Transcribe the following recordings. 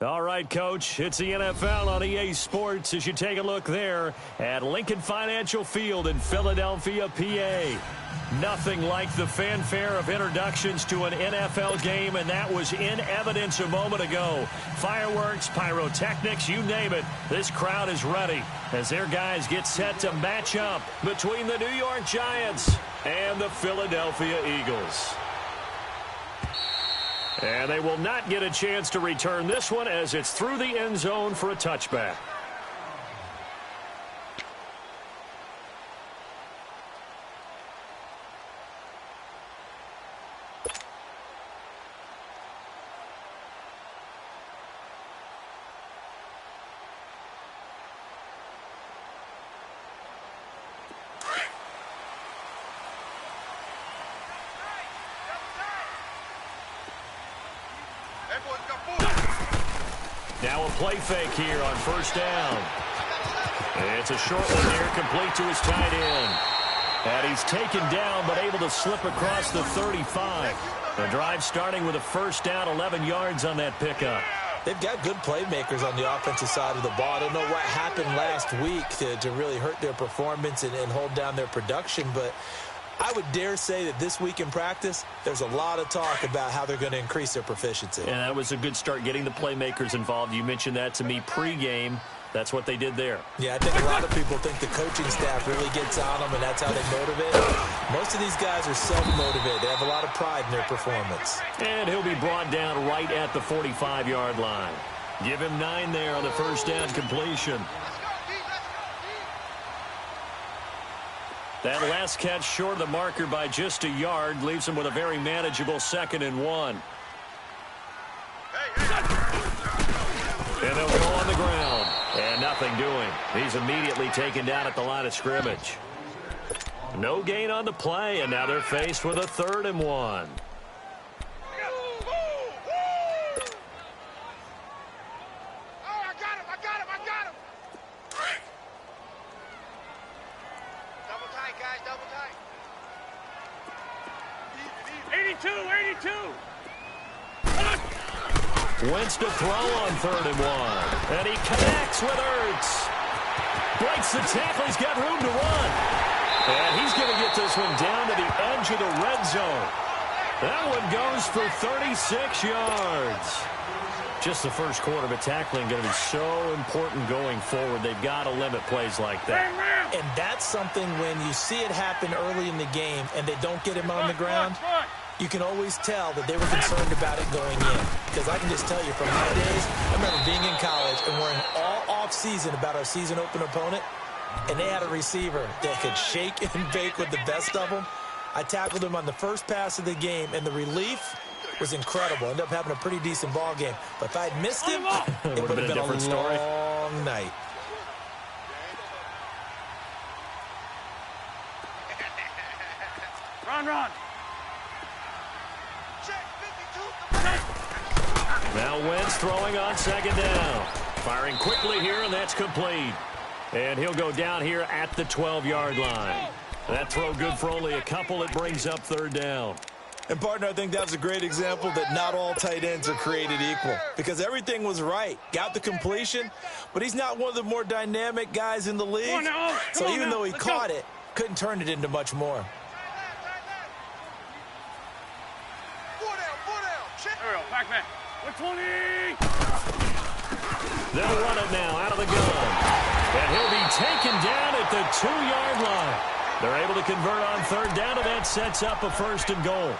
All right, Coach, it's the NFL on EA Sports as you take a look there at Lincoln Financial Field in Philadelphia, PA. Nothing like the fanfare of introductions to an NFL game, and that was in evidence a moment ago. Fireworks, pyrotechnics, you name it. This crowd is ready as their guys get set to match up between the New York Giants and the Philadelphia Eagles. And they will not get a chance to return this one as it's through the end zone for a touchback. Now a play fake here on first down. It's a short one here, complete to his tight end. And he's taken down, but able to slip across the 35. The drive starting with a first down, 11 yards on that pickup. They've got good playmakers on the offensive side of the ball. I don't know what happened last week to really hurt their performance and hold down their production, but I would dare say that this week in practice, there's a lot of talk about how they're going to increase their proficiency. And that was a good start, getting the playmakers involved. You mentioned that to me pregame. That's what they did there. Yeah, I think a lot of people think the coaching staff really gets on them, and that's how they motivate. Most of these guys are self-motivated. They have a lot of pride in their performance. And he'll be brought down right at the 45-yard line. Give him 9 there on the first down completion. That last catch short of the marker by just a yard leaves him with a very manageable 2nd and 1. And they'll go on the ground. And nothing doing. He's immediately taken down at the line of scrimmage. No gain on the play, and now they're faced with a 3rd and 1. Wentz to throw on 3rd and 1. And he connects with Ertz. Breaks the tackle. He's got room to run. And he's going to get this one down to the edge of the red zone. That one goes for 36 yards. Just the first quarter, but tackling going to be so important going forward. They've got to limit plays like that. And that's something when you see it happen early in the game and they don't get him on the ground, you can always tell that they were concerned about it going in. Because I can just tell you from my days, I remember being in college and worrying all off-season about our season open opponent, and they had a receiver that could shake and bake with the best of them. I tackled him on the first pass of the game, and the relief was incredible. Ended up having a pretty decent ball game. But if I had missed him, it would have been a different story. Long night. Run. Now Wentz throwing on 2nd down. Firing quickly here, and that's complete. And he'll go down here at the 12-yard line. That throw good for only a couple. It brings up 3rd down. And, partner, I think that was a great example that not all tight ends are created equal. Because everything was right. Got the completion, but he's not one of the more dynamic guys in the league. So even though he caught it, couldn't turn it into much more. Back. 20. They'll run it now out of the gun. And he'll be taken down at the 2-yard line. They're able to convert on 3rd down, and that sets up a 1st and goal.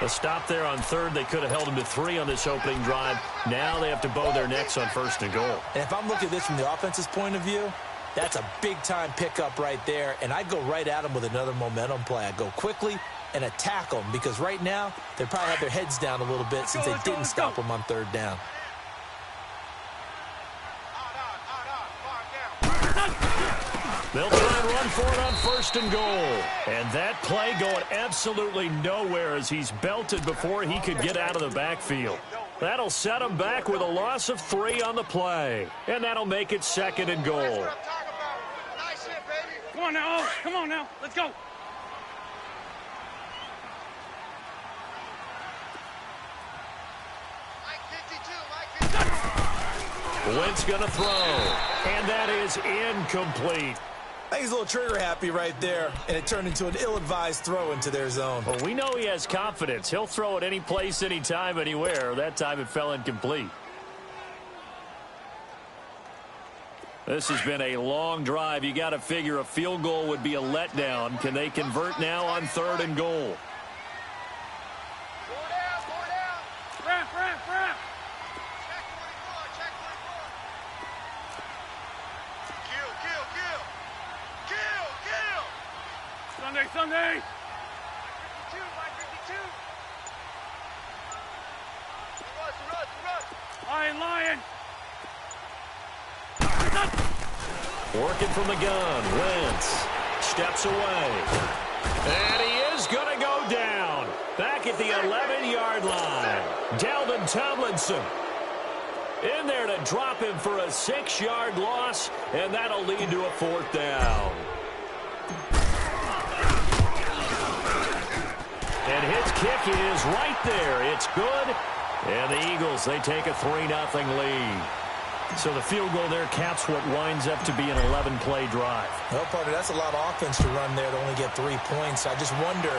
A stop there on 3rd. They could have held him to 3 on this opening drive. Now they have to bow their necks on 1st and goal. And if I'm looking at this from the offense's point of view, that's a big-time pickup right there. And I'd go right at him with another momentum play. I'd go quickly and attack them, because right now they probably have their heads down a little bit since they didn't stop them on 3rd down. They'll try and run for it on 1st and goal. And that play going absolutely nowhere as he's belted before he could get out of the backfield. That'll set them back with a loss of 3 on the play. And that'll make it 2nd and goal. Nice hit, baby. Come on now. Come on now. Let's go. Wentz going to throw. And that is incomplete. I think he's a little trigger happy right there, and it turned into an ill-advised throw into their zone. Well, we know he has confidence. He'll throw it any place, anytime, anywhere. That time it fell incomplete. This has been a long drive. You got to figure a field goal would be a letdown. Can they convert now on 3rd and goal? Sunday. Lion. Working from the gun. Wentz steps away. And he is going to go down. Back at the 11-yard line. Dalvin Tomlinson in there to drop him for a 6-yard loss, and that'll lead to a 4th down. And his kick is right there. It's good. And the Eagles, they take a 3-0 lead. So the field goal there caps what winds up to be an 11-play drive. Well, partner, that's a lot of offense to run there to only get 3 points. I just wonder,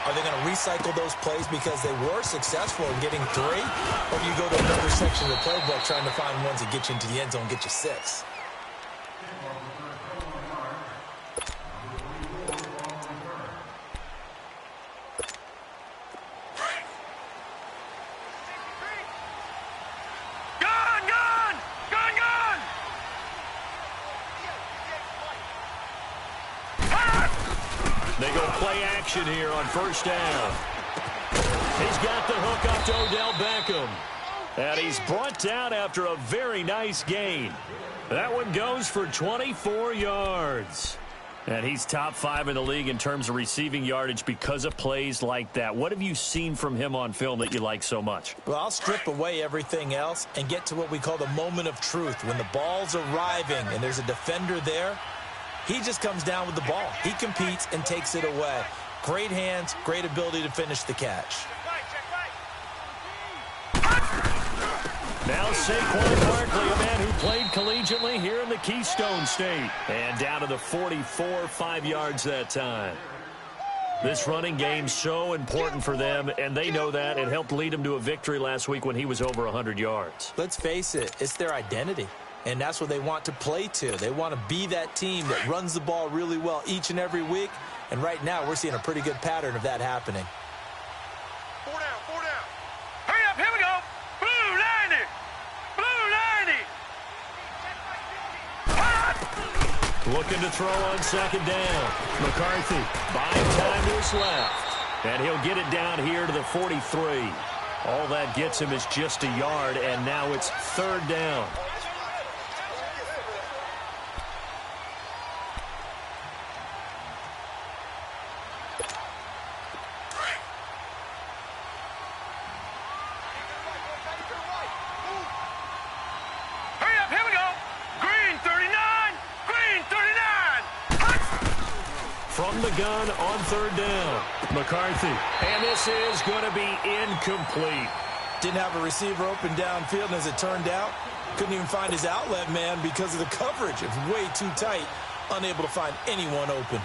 are they going to recycle those plays because they were successful in getting 3? Or do you go to another section of the playbook trying to find ones that get you into the end zone and get you 6? They go play action here on 1st down. He's got the hook up to Odell Beckham. And he's brought down after a very nice gain. That one goes for 24 yards. And he's top 5 in the league in terms of receiving yardage because of plays like that. What have you seen from him on film that you like so much? Well, I'll strip away everything else and get to what we call the moment of truth. When the ball's arriving and there's a defender there, he just comes down with the ball. He competes and takes it away. Great hands, great ability to finish the catch. Now Saquon Barkley, a man who played collegiately here in the Keystone State. And down to the 44, 5 yards that time. This running game's so important for them, and they know that. It helped lead them to a victory last week when he was over 100 yards. Let's face it, it's their identity. And that's what they want to play to. They want to be that team that runs the ball really well each and every week. And right now, we're seeing a pretty good pattern of that happening. 4 down, 4 down. Hurry up, here we go. Blue 90. Blue 90. Looking to throw on 2nd down. McCarthy buying time to his left. And he'll get it down here to the 43. All that gets him is just a yard, and now it's 3rd down. From the gun on 3rd down. McCarthy. And this is going to be incomplete. Didn't have a receiver open downfield, and as it turned out, couldn't even find his outlet man because of the coverage. It was way too tight, unable to find anyone open.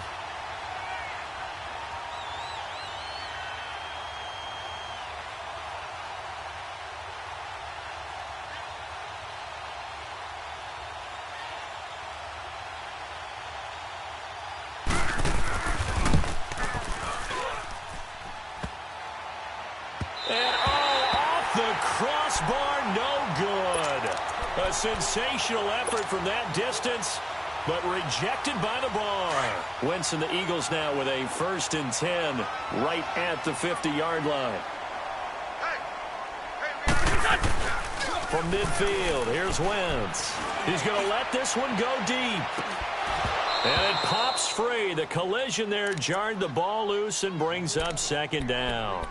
Crossbar, no good. A sensational effort from that distance, but rejected by the bar. Wentz and the Eagles now with a 1st and 10 right at the 50-yard line. From midfield, here's Wentz. He's going to let this one go deep. And it pops free. The collision there jarred the ball loose and brings up 2nd down.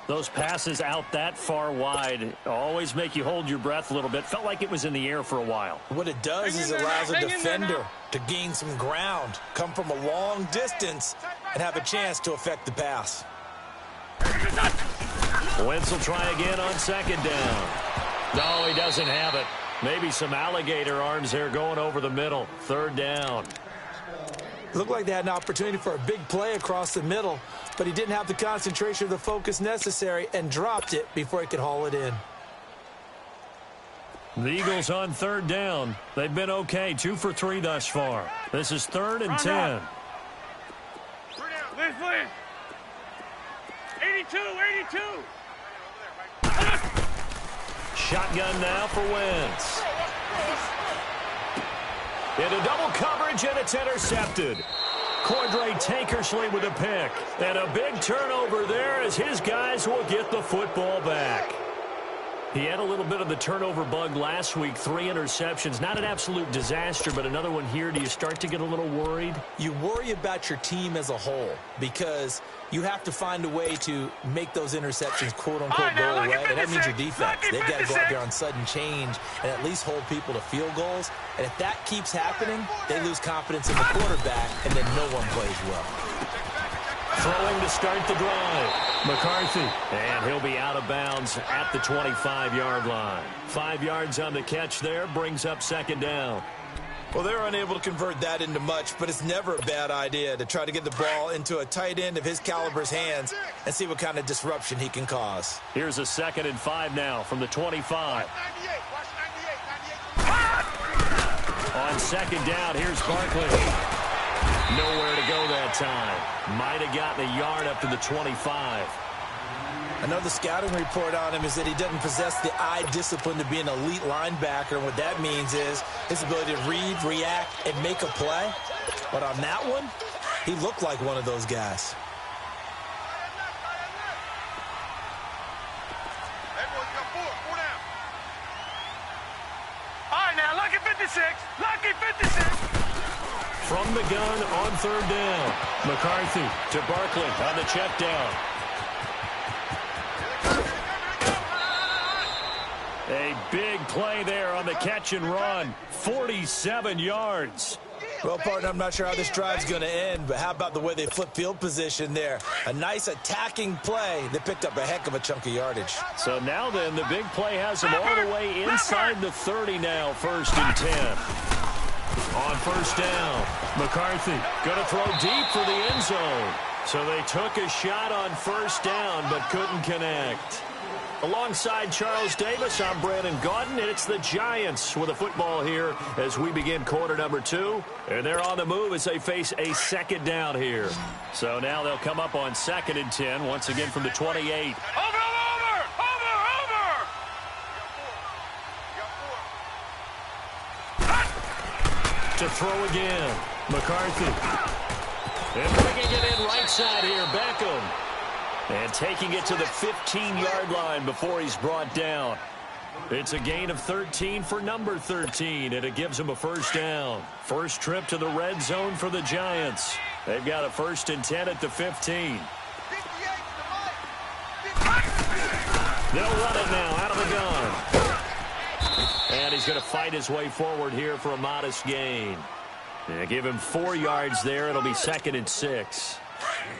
Those passes out that far wide always make you hold your breath a little bit. Felt like it was in the air for a while. What it does is allows a defender to gain some ground, come from a long distance, and have a chance to affect the pass. Wentz will try again on second down. No, he doesn't have it. Maybe some alligator arms there going over the middle. Third down. Looked like they had an opportunity for a big play across the middle, but he didn't have the concentration or the focus necessary and dropped it before he could haul it in. The Eagles on third down. They've been okay, 2 for 3 thus far. This is 3rd and 10. Liz. 82. Shotgun now for Wentz. Into double coverage, and it's intercepted. Cordray Tankersley with a pick. And a big turnover there as his guys will get the football back. He had a little bit of the turnover bug last week, 3 interceptions. Not an absolute disaster, but another one here. Do you start to get a little worried? You worry about your team as a whole because you have to find a way to make those interceptions, quote-unquote, go away. And that means your defense. They've got to go out there on sudden change and at least hold people to field goals. And if that keeps happening, they lose confidence in the quarterback, and then no one plays well. Throwing to start the drive. McCarthy. And he'll be out of bounds at the 25-yard line. 5 yards on the catch there. Brings up second down. Well, they're unable to convert that into much, but it's never a bad idea to try to get the ball into a tight end of his caliber's hands and see what kind of disruption he can cause. Here's a 2nd and 5 now from the 25. On second down, here's Barkley. Nowhere to go that time. Might have gotten a yard up to the 25. Another scouting report on him is that he doesn't possess the eye discipline to be an elite linebacker. And what that means is his ability to read, react, and make a play. But on that one, he looked like one of those guys. Hey, boys, you got 4 down. All right, now, lucky 56. Lucky 56. From the gun on third down. McCarthy to Barkley on the check down. A big play there on the catch and run. 47 yards. Well, partner, I'm not sure how this drive's going to end, but how about the way they flip field position there? A nice attacking play that picked up a heck of a chunk of yardage. So now then, the big play has them all the way inside the 30 now, 1st and 10. On first down, McCarthy going to throw deep for the end zone. So they took a shot on first down but couldn't connect. Alongside Charles Davis, I'm Brandon Gaudin, and it's the Giants with the football here as we begin quarter number 2. And they're on the move as they face a second down here. So now they'll come up on 2nd and 10, once again from the 28. Over! To throw again, McCarthy. And bringing it in right side here, Beckham. And taking it to the 15-yard line before he's brought down. It's a gain of 13 for number 13, and it gives him a first down. First trip to the red zone for the Giants. They've got a 1st and 10 at the 15. They'll run it now out of the gun. And he's going to fight his way forward here for a modest gain. And give him 4 yards there. It'll be 2nd and 6.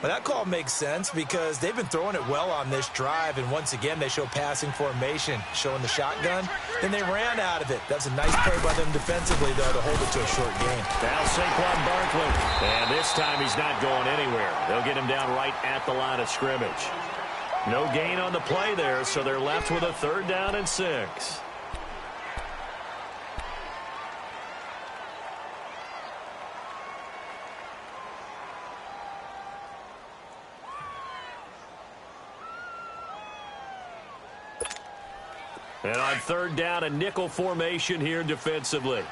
Well, that call makes sense because they've been throwing it well on this drive, and once again they show passing formation, showing the shotgun. Then they ran out of it. That's a nice play by them defensively, though, to hold it to a short gain. Now Saquon Barkley. And this time he's not going anywhere. They'll get him down right at the line of scrimmage. No gain on the play there, so they're left with a 3rd down and 6. And on 3rd down, a nickel formation here defensively.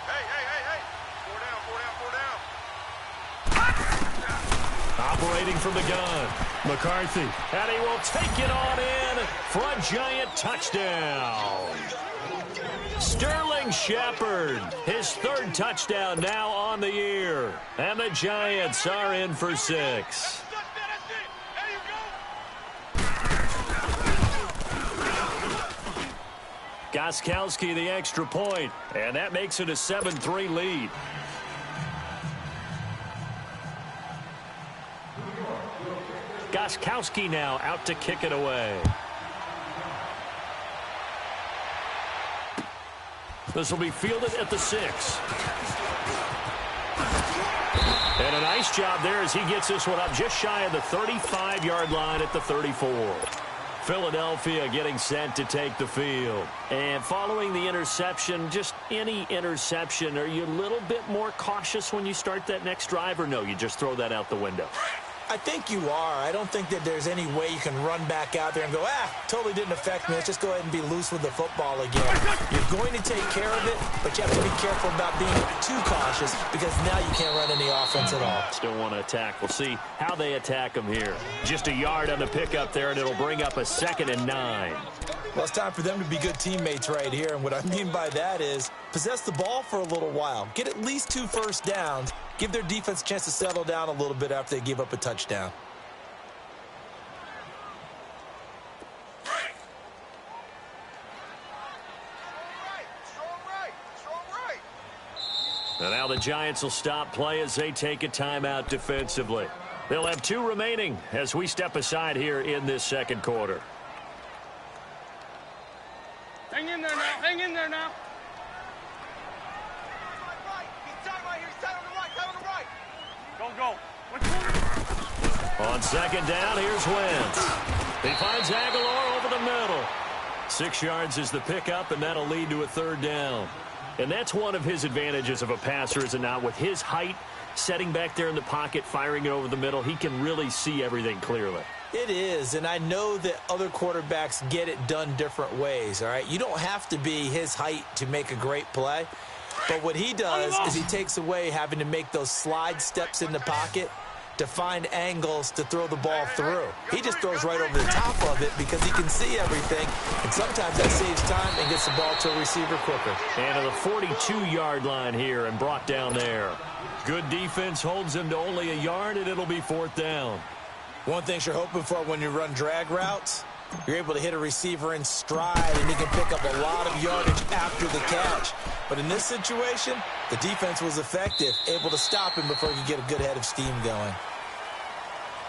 Hey. 4 down. Operating from the gun, McCarthy. And he will take it on in for a Giant touchdown. Sterling Shepard, his 3rd touchdown now on the year. And the Giants are in for 6. Gostkowski the extra point, and that makes it a 7-3 lead. Gostkowski now out to kick it away. This will be fielded at the 6. And a nice job there as he gets this one up just shy of the 35-yard line at the 34. Philadelphia getting set to take the field. And following the interception, just any interception, are you a little bit more cautious when you start that next drive, or no, you just throw that out the window? I think you are. I don't think that there's any way you can run back out there and go, totally didn't affect me. Let's just go ahead and be loose with the football again. You're going to take care of it, but you have to be careful about being too cautious because now you can't run any offense at all. Still want to attack. We'll see how they attack them here. Just a yard on the pickup there, and it'll bring up a 2nd and 9. Well, it's time for them to be good teammates right here, and what I mean by that is possess the ball for a little while. Get at least 2 first downs. Give their defense a chance to settle down a little bit after they give up a touchdown. And now the Giants will stop play as they take a timeout defensively. They'll have 2 remaining as we step aside here in this second quarter. Hang in there now. Hang in there now. Go. On second down, here's Wentz. He finds Aguilar over the middle. 6 yards is the pickup, and that'll lead to a 3rd down. And that's one of his advantages of a passer, is it not? With his height, setting back there in the pocket, firing it over the middle, he can really see everything clearly. It is, and I know that other quarterbacks get it done different ways, all right? You don't have to be his height to make a great play. But what he does is he takes away having to make those slide steps in the pocket to find angles to throw the ball through. He just throws right over the top of it because he can see everything, and sometimes that saves time and gets the ball to a receiver quicker. And to the 42-yard line here and brought down there. Good defense holds him to only a yard, and it'll be 4th down. One thing you're hoping for when you run drag routes, you're able to hit a receiver in stride, and he can pick up a lot of yardage after the catch. But in this situation, the defense was effective, able to stop him before he could get a good head of steam going.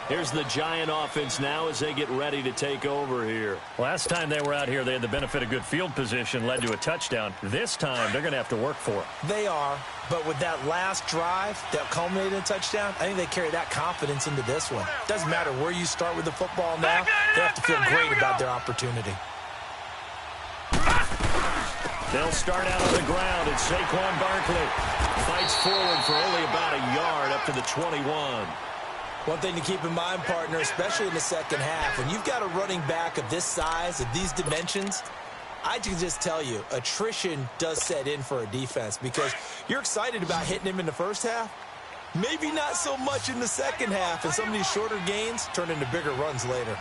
Here's the Giant offense now as they get ready to take over here. Last time they were out here, they had the benefit of good field position, led to a touchdown. This time, they're going to have to work for it. They are, but with that last drive that culminated in a touchdown, I think they carry that confidence into this one. Doesn't matter where you start with the football now, they have to feel great about their opportunity. They'll start out on the ground, and Saquon Barkley fights forward for only about a yard up to the 21. One thing to keep in mind, partner, especially in the second half, when you've got a running back of this size, of these dimensions, I can just tell you, attrition does set in for a defense because you're excited about hitting him in the first half. Maybe not so much in the second half, and some of these shorter gains turn into bigger runs later.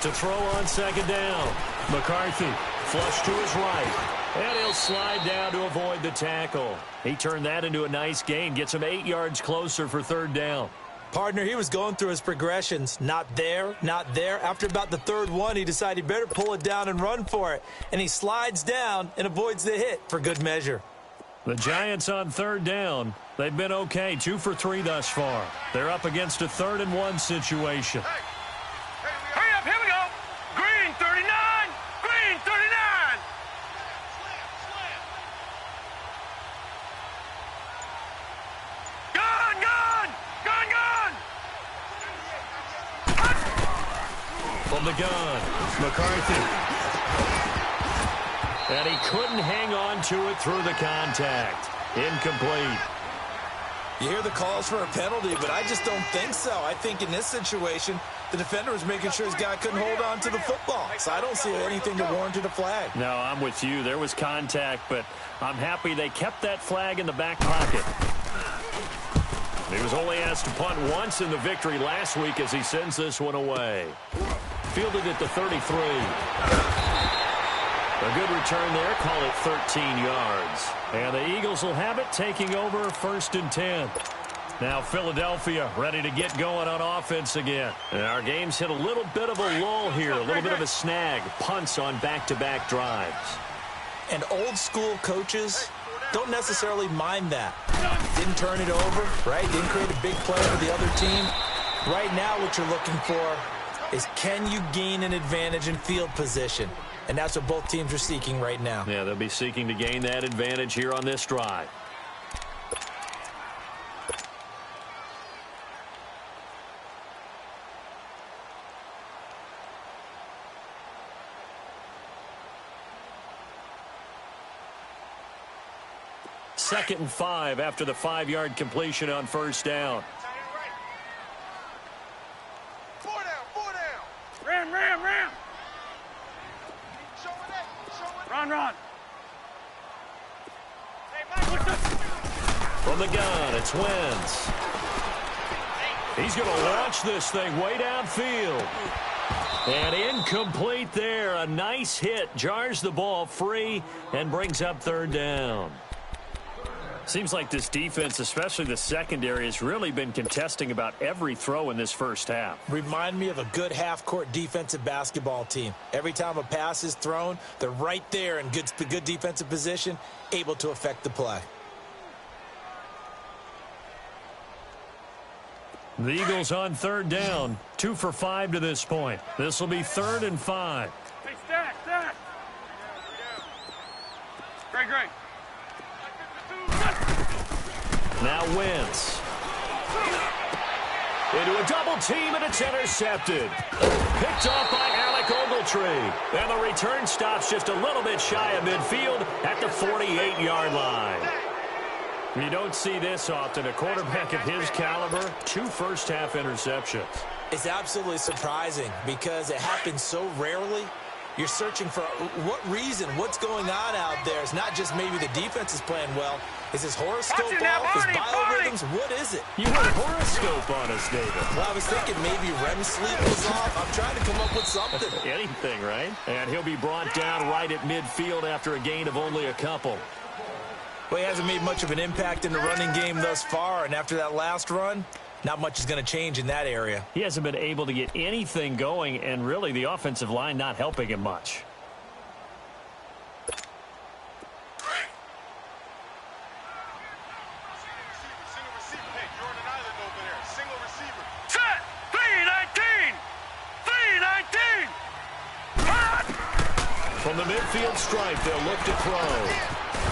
To throw on second down, McCarthy flush to his right. And he'll slide down to avoid the tackle. He turned that into a nice gain, gets him 8 yards closer for 3rd down. Partner, he was going through his progressions. Not there, not there. After about the 3rd one, he decided he better pull it down and run for it. And he slides down and avoids the hit for good measure. The Giants on 3rd down. They've been okay, 2 for 3 thus far. They're up against a 3rd and 1 situation. Hurry up, here we go. Green 39. Green 39. From the gun, McCarthy. And he couldn't hang on to it through the contact. Incomplete. You hear the calls for a penalty, but I just don't think so. I think in this situation, the defender was making sure his guy couldn't hold on to the football. So I don't see anything to warrant a flag. No, I'm with you. There was contact, but I'm happy they kept that flag in the back pocket. He was only asked to punt once in the victory last week as he sends this one away. Fielded at the 33. A good return there. Call it 13 yards. And the Eagles will have it, taking over 1st and 10. Now Philadelphia ready to get going on offense again. And our game's hit a little bit of a lull here, a little bit of a snag. Punts on back-to-back drives. And old-school coaches don't necessarily mind that. Didn't turn it over, right? Didn't create a big play for the other team. Right now what you're looking for is, can you gain an advantage in field position? And that's what both teams are seeking right now. Yeah, they'll be seeking to gain that advantage here on this drive. Second and 5 after the 5-yard completion on first down. Ram. Run. From the gun, it's Wentz. He's going to launch this thing way downfield. And incomplete there. A nice hit. Jars the ball free and brings up third down. Seems like this defense, especially the secondary, has really been contesting about every throw in this first half. Remind me of a good half-court defensive basketball team. Every time a pass is thrown, they're right there in good defensive position, able to affect the play. The Eagles on third down, 2 for 5 to this point. This will be 3rd and 5. Hey, stack. Great. Now Wentz. Into a double team, and it's intercepted. Picked off by Alec Ogletree. And the return stops just a little bit shy of midfield at the 48-yard line. You don't see this often. A quarterback of his caliber, 2 first-half interceptions. It's absolutely surprising because it happens so rarely. You're searching for what reason, what's going on out there. It's not just maybe the defense is playing well. Is his horoscope off? His biorhythms? What is it? You had a horoscope on us, David. Well, I was thinking maybe REM sleep was off. I'm trying to come up with something. Anything, right? And he'll be brought down right at midfield after a gain of only a couple. Well, he hasn't made much of an impact in the running game thus far, and after that last run, not much is going to change in that area. He hasn't been able to get anything going, and really the offensive line not helping him much. Set! 319! From the midfield stripe, they'll look to throw.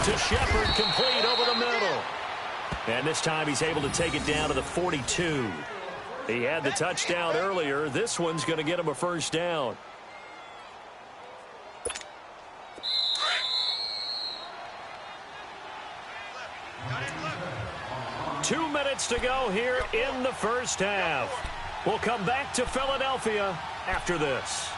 To Shepard, complete over the middle. And this time he's able to take it down to the 42. He had the touchdown earlier. This one's going to get him a first down. Two minutes to go here in the first half. We'll come back to Philadelphia after this.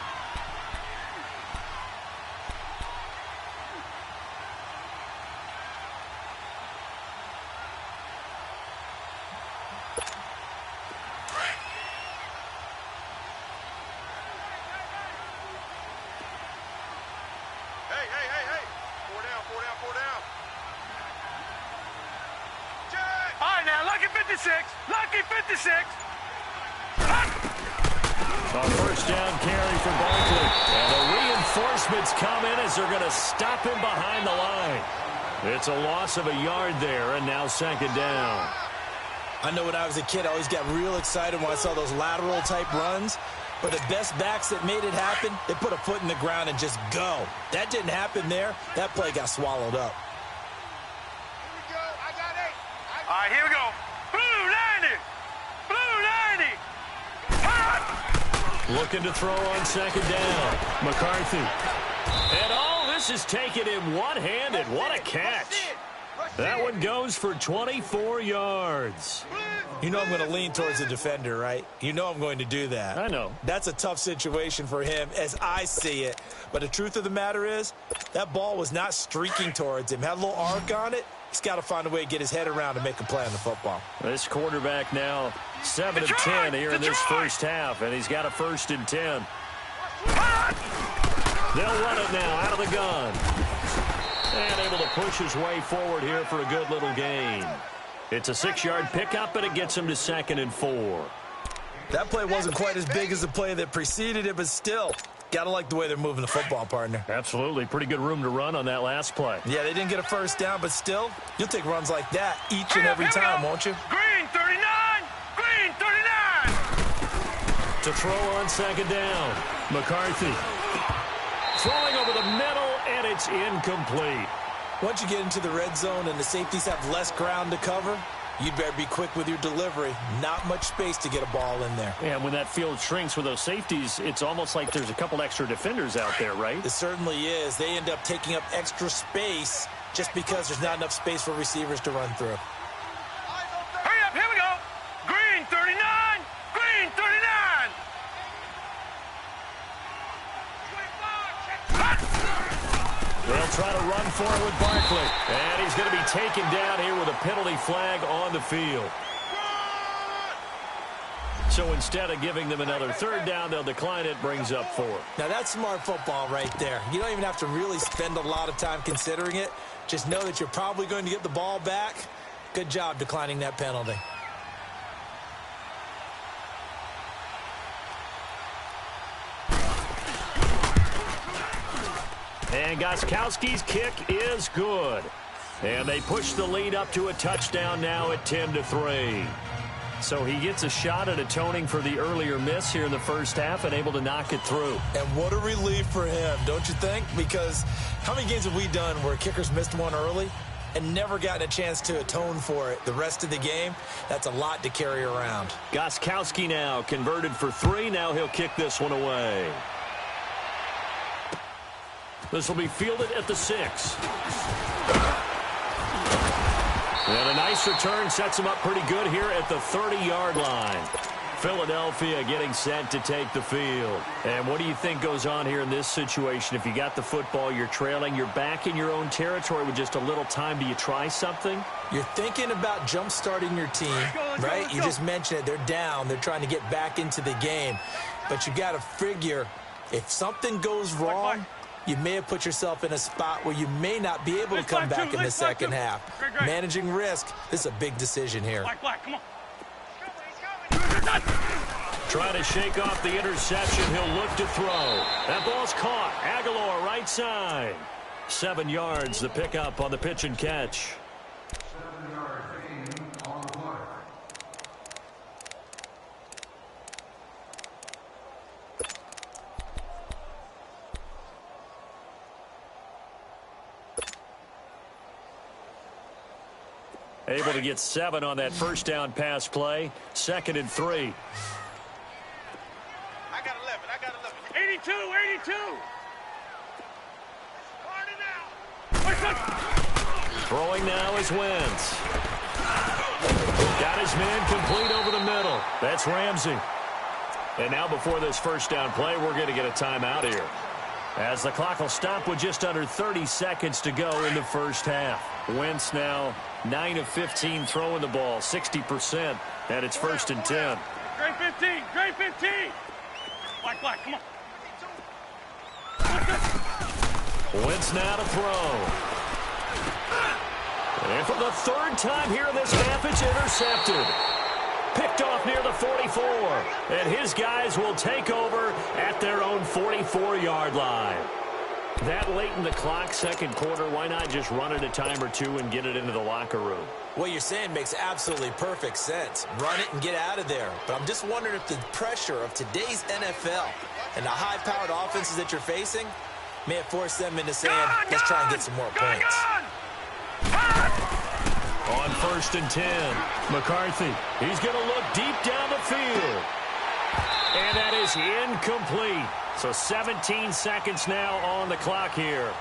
Four down. All right, now, lucky 56. Lucky 56. A first down carry for Barkley. And the reinforcements come in as they're going to stop him behind the line. It's a loss of a yard there, and now second down. I know when I was a kid, I always got real excited when I saw those lateral-type runs. But the best backs that made it happen, they put a foot in the ground and just go. That didn't happen there. That play got swallowed up. All right, here we go. Blue 90. Looking to throw on second down. McCarthy. And this is taken him one-handed. What a catch. That one goes for 24 yards. You know I'm going to lean towards the defender, right? You know I'm going to do that. I know. That's a tough situation for him as I see it. But the truth of the matter is, that ball was not streaking towards him. Had a little arc on it. He's got to find a way to get his head around and make a play on the football. This quarterback now 7 of 10 here in this first half, and he's got a 1st and 10. They'll run it now out of the gun. And able to push his way forward here for a good little gain. It's a 6-yard pickup, and it gets him to 2nd and 4. That play wasn't quite as big as the play that preceded it, but still, gotta like the way they're moving the football, partner. Absolutely. Pretty good room to run on that last play. Yeah, they didn't get a first down, but still, you'll take runs like that each and every time, won't you? Green 39! Green 39! To throw on 2nd down. McCarthy throwing over the middle, and it's incomplete. Once you get into the red zone and the safeties have less ground to cover, you'd better be quick with your delivery. Not much space to get a ball in there. And when that field shrinks with those safeties, it's almost like there's a couple extra defenders out there, right? It certainly is. They end up taking up extra space just because there's not enough space for receivers to run through. Hurry up, here we go! Green 39! Green 39! They'll try to run for it with Barkley. And he's going to be taken down here with a penalty flag on the field. So instead of giving them another 3rd down, they'll decline it, brings up 4. Now, that's smart football right there. You don't even have to really spend a lot of time considering it. Just know that you're probably going to get the ball back. Good job declining that penalty. And Gostkowski's kick is good. And they push the lead up to a touchdown now at 10-3. So he gets a shot at atoning for the earlier miss here in the first half and able to knock it through. And what a relief for him, don't you think? Because how many games have we done where kickers missed one early and never gotten a chance to atone for it the rest of the game? That's a lot to carry around. Gostkowski now converted for 3. Now he'll kick this one away. This will be fielded at the 6. And a nice return sets him up pretty good here at the 30-yard line. Philadelphia getting set to take the field. And what do you think goes on here in this situation? If you got the football, you're trailing, you're back in your own territory with just a little time. Do you try something? You're thinking about jump-starting your team, right? You just mentioned it. They're down. They're trying to get back into the game. But you got to figure if something goes wrong, you may have put yourself in a spot where you may not be able to come back in the second half. Managing risk, this is a big decision here. Come on. Trying to shake off the interception. He'll look to throw. That ball's caught. Aguilar right side. 7 yards, the pickup on the pitch and catch. 7 yards gain on the play. Able to get 7 on that first down pass play. 2nd and 3. I got 11. 82, 82. Throwing now is Wentz. Got his man complete over the middle. That's Ramsey. And now before this first down play, we're going to get a timeout here, as the clock will stop with just under 30 seconds to go in the first half. Wentz now 9 of 15 throwing the ball, 60%, and it's 1st and 10. Great 15, great 15. Black, come on. Wentz now to throw. And for the 3rd time here in this half, it's intercepted. Picked off near the 44. And his guys will take over at their own 44-yard line. That late in the clock, second quarter, why not just run it a time or two and get it into the locker room? What you're saying makes absolutely perfect sense. Run it and get out of there. But I'm just wondering if the pressure of today's NFL and the high-powered offenses that you're facing may have forced them into saying, let's try and get some more points. On 1st and 10, McCarthy. He's going to look deep down the field. And that is incomplete. So 17 seconds now on the clock here.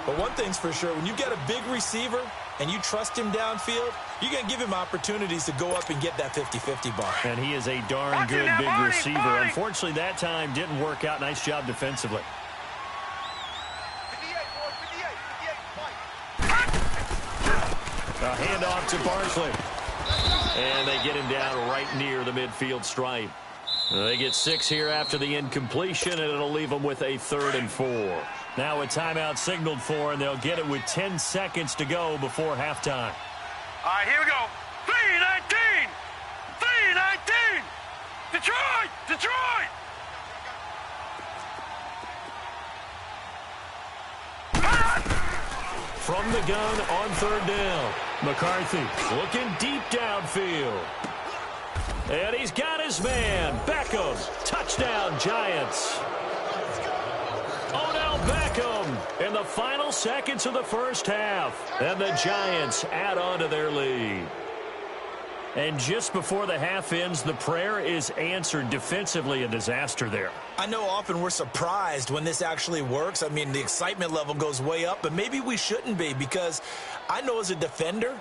But one thing's for sure, when you've got a big receiver and you trust him downfield, you're going to give him opportunities to go up and get that 50-50 ball. And he is a darn good big receiver. Unfortunately, that time didn't work out. Nice job defensively. A handoff to Barkley. And they get him down right near the midfield stripe. They get 6 here after the incompletion, and it'll leave them with a 3rd and 4. Now a timeout signaled for, and they'll get it with 10 seconds to go before halftime. All right, here we go. 3, Detroit! Detroit! From the gun on third down. McCarthy looking deep downfield. And he's got his man. Beckham. Touchdown, Giants. Odell Beckham in the final seconds of the first half. And the Giants add on to their lead. And just before the half ends, the prayer is answered. Defensively, a disaster there. I know often we're surprised when this actually works. I mean, the excitement level goes way up, but maybe we shouldn't be, because I know as a defender,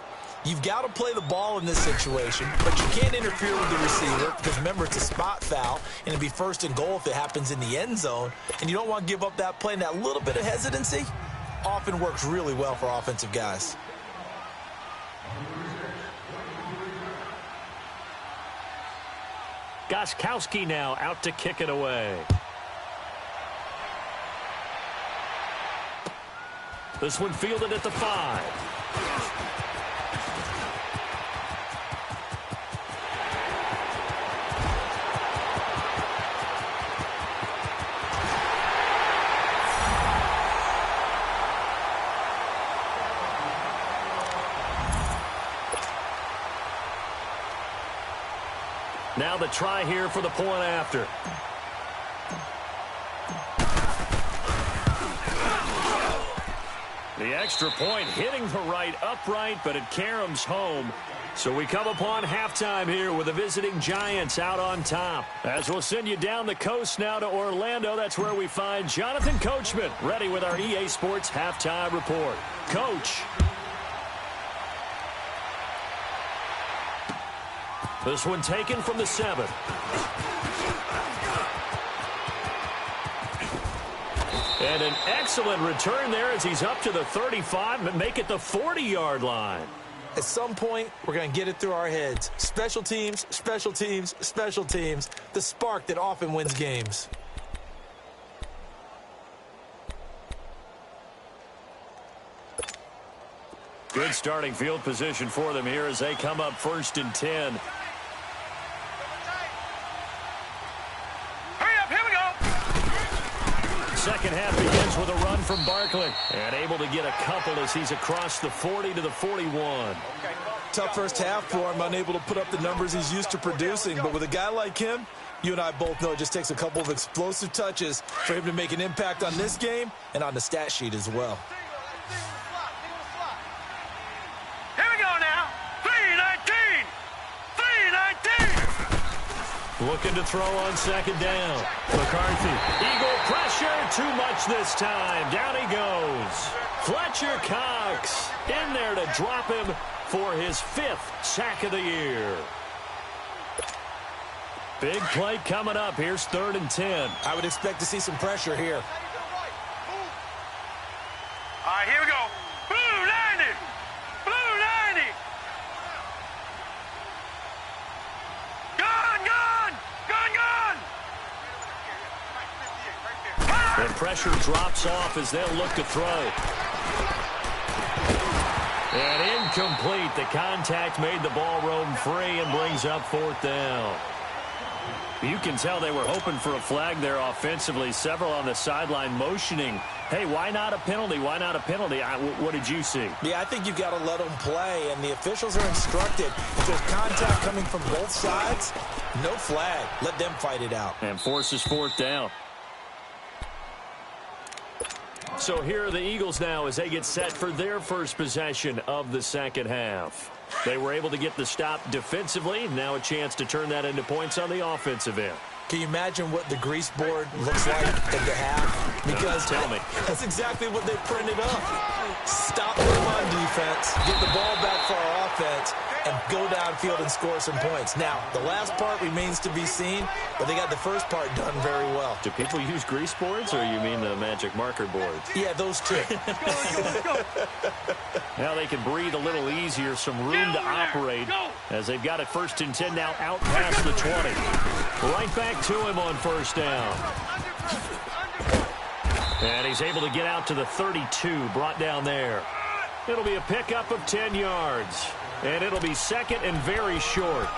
you've got to play the ball in this situation, but you can't interfere with the receiver because, remember, it's a spot foul, and it'd be first and goal if it happens in the end zone, and you don't want to give up that play, and that little bit of hesitancy often works really well for offensive guys. Gostkowski now out to kick it away. This one fielded at the 5. Now the try here for the point after. The extra point hitting the right upright, but it caroms home. So we come upon halftime here with the visiting Giants out on top. As we'll send you down the coast now to Orlando, that's where we find Jonathan Coachman, ready with our EA Sports halftime report. Coach. This one taken from the 7. And an excellent return there as he's up to the 35 and make it the 40-yard line. At some point, we're going to get it through our heads. Special teams, special teams, special teams. The spark that often wins games. Good starting field position for them here as they come up 1st and 10. Second half begins with a run from Barkley. And able to get a couple as he's across the 40 to the 41. Tough first half for him, unable to put up the numbers he's used to producing. But with a guy like him, you and I both know it just takes a couple of explosive touches for him to make an impact on this game and on the stat sheet as well. Here we go now. 3-19. 3-19. Looking to throw on second down. McCarthy. Eagle pressure. Too much this time. Down he goes. Fletcher Cox in there to drop him for his 5th sack of the year. Big play coming up. Here's 3rd and 10. I would expect to see some pressure here. All right, here we go. Blue 90. Blue 90. Gun, gun. Gun, gun. And pressure drops off as they'll look to throw. And incomplete. The contact made the ball roam free and brings up 4th down. You can tell they were hoping for a flag there offensively. Several on the sideline motioning, hey, why not a penalty? Why not a penalty? What did you see? Yeah, I think you've got to let them play, and the officials are instructed. If there's contact coming from both sides, no flag. Let them fight it out. And forces 4th down. So here are the Eagles now as they get set for their first possession of the second half. They were able to get the stop defensively. Now a chance to turn that into points on the offensive end. Can you imagine what the grease board looks like at the half? Because tell me. That's exactly what they printed up. Stop them on defense, get the ball back for our offense, and go downfield and score some points. Now, the last part remains to be seen, but they got the first part done very well. Do people use grease boards, or you mean the magic marker boards? Yeah, those two. Now they can breathe a little easier, some room to operate as they've got it 1st and 10 now out past the 20. Right back to him on 1st down. And he's able to get out to the 32, brought down there. It'll be a pickup of 10 yards. And it'll be 2nd and very short.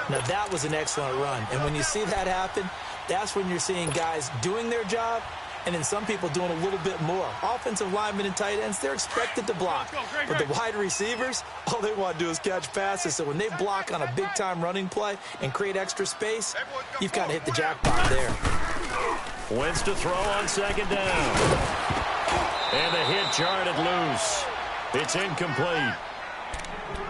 Now, that was an excellent run. And when you see that happen, that's when you're seeing guys doing their job and then some people doing a little bit more. Offensive linemen and tight ends, they're expected to block. But the wide receivers, all they want to do is catch passes. So when they block on a big-time running play and create extra space, you've got to hit the jackpot there. Wentz to throw on second down. And the hit jarred it loose. It's incomplete.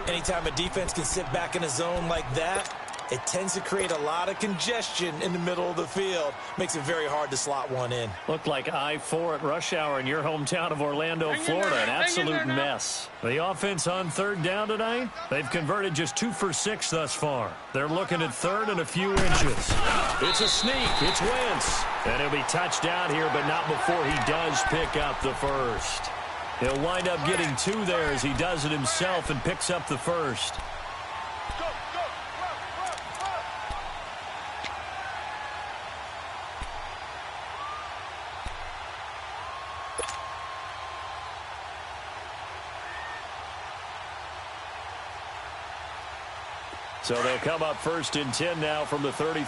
Anytime a defense can sit back in a zone like that, it tends to create a lot of congestion in the middle of the field. Makes it very hard to slot one in. Looked like I-4 at rush hour in your hometown of Orlando, Florida. An absolute mess. The offense on third down tonight, they've converted just 2 for 6 thus far. They're looking at third and a few inches. It's a sneak. It's Wentz. And he'll be touchdown here, but not before he does pick up the first. He'll wind up getting 2 there as he does it himself and picks up the first. So they'll come up first and 10 now from the 33. You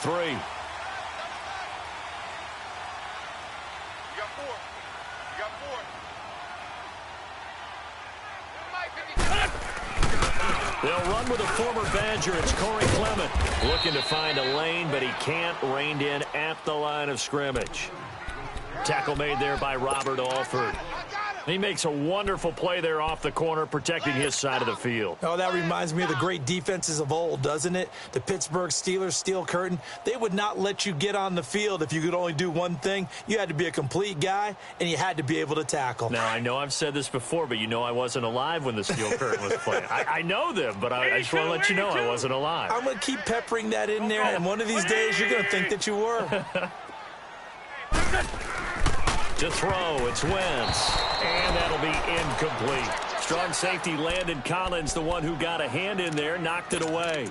got 4. You got 4. They'll run with a former Badger. It's Corey Clement looking to find a lane, but he can't. Reined in at the line of scrimmage. Tackle made there by Robert Alford. He makes a wonderful play there off the corner, protecting his side of the field. Oh, that reminds me of the great defenses of old, doesn't it? The Pittsburgh Steelers, Steel Curtain. They would not let you get on the field if you could only do one thing. You had to be a complete guy, and you had to be able to tackle. Now, I know I've said this before, but you know I wasn't alive when the Steel Curtain was playing. I know them, but I just want to let you know I wasn't alive. I'm going to keep peppering that in there, and one of these days you're going to think that you were. To throw, it's Wentz, and that'll be incomplete. Strong safety Landon Collins, the one who got a hand in there, knocked it away.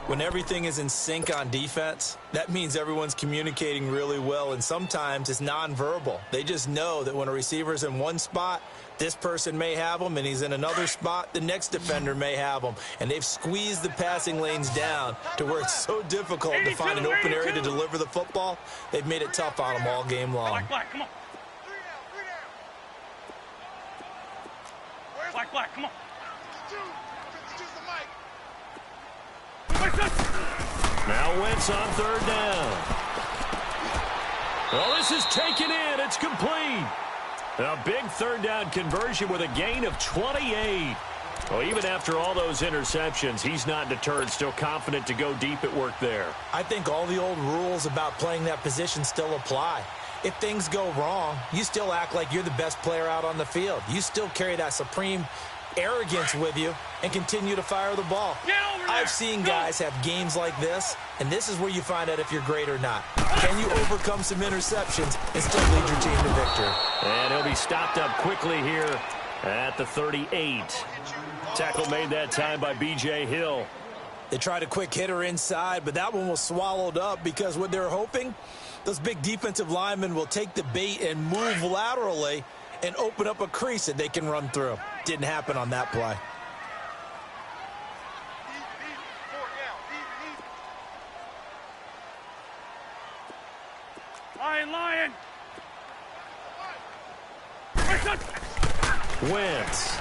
When everything is in sync on defense, that means everyone's communicating really well, and sometimes it's nonverbal. They just know that when a receiver's in one spot, this person may have him, and he's in another spot, the next defender may have him. And they've squeezed the passing lanes down to where it's so difficult to find an open area to deliver the football. They've made it tough on them all game long. Come on. Black, come on. Now Wentz on third down. Well, this is taken in. It's complete. A big third down conversion with a gain of 28. Well, even after all those interceptions, he's not deterred, still confident to go deep at work there. I think all the old rules about playing that position still apply. If things go wrong, you still act like you're the best player out on the field. You still carry that supreme arrogance with you and continue to fire the ball. I've seen guys have games like this, and this is where you find out if you're great or not. Can you overcome some interceptions and still lead your team to victory? And he'll be stopped up quickly here at the 38. Tackle made that time by B.J. Hill. They tried a quick hitter inside, but that one was swallowed up because what they're hoping, those big defensive linemen will take the bait and move laterally and open up a crease that they can run through. Didn't happen on that play. Lion. Wentz.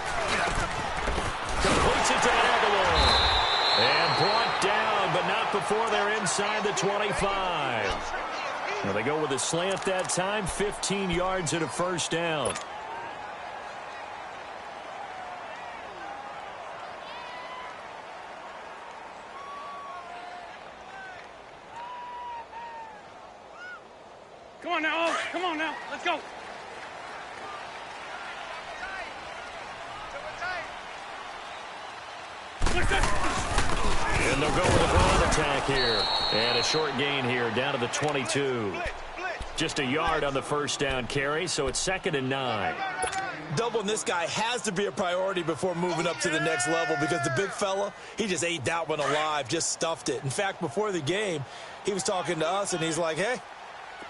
Completes it to Aguilar. And brought down, but not before they're inside the 25. Now they go with a slant that time, 15 yards and a first down. Come on now. Come on now. Let's go. And they'll go with a run attack here. And a short gain here down to the 22. Just a yard on the first down carry, so it's 2nd and 9. Doubling this guy has to be a priority before moving up to the next level because the big fella, he just ate that one alive, just stuffed it. In fact, before the game, he was talking to us, and he's like, hey,